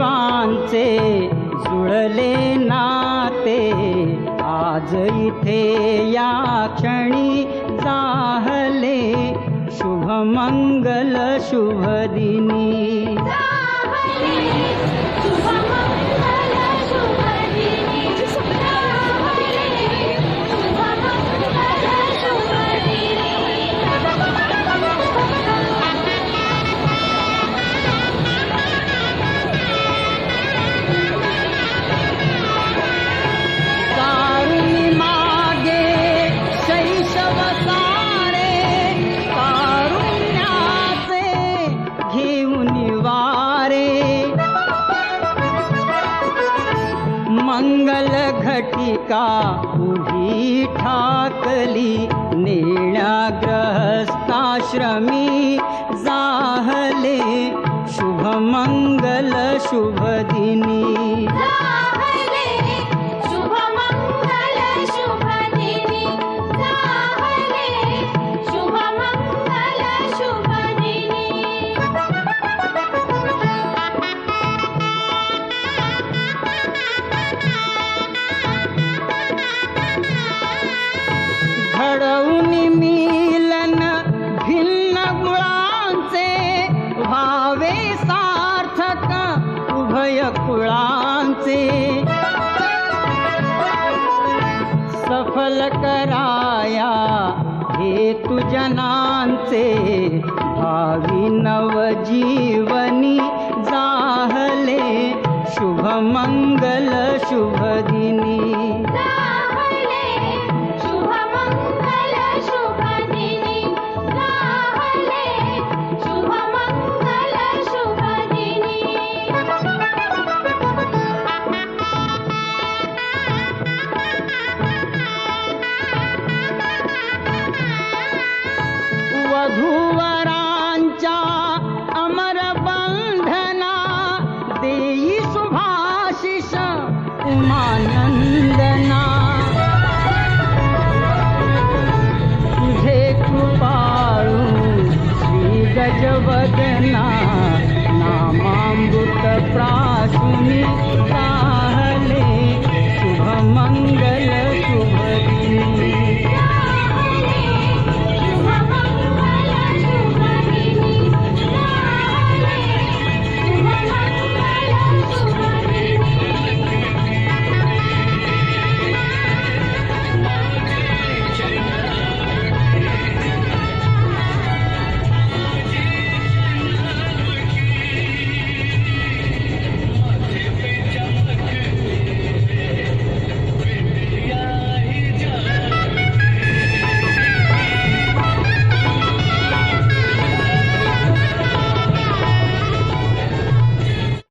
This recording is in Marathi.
जीवांचे जुळले नाते आज इथे या क्षणी जाहले शुभमंगल शुभदिनी मंगल घटिका उभी ठाकली नेण्याग्रहस्थाश्रमी जाहले शुभमंगल शुभदिनी घडवून मिलन भिन्न गुणांचे व्हावे सार्थक उभय कुळांचे सफल कराया हेतु जनांचे भावी नवजीवनी जाहले शुभमंगल शुभदिनी वधूवरांच्या अमर बंधना देई शुभाशिष उमानंदना तुझे कृपाळू श्री गजवदना नामामृत प्राशुनी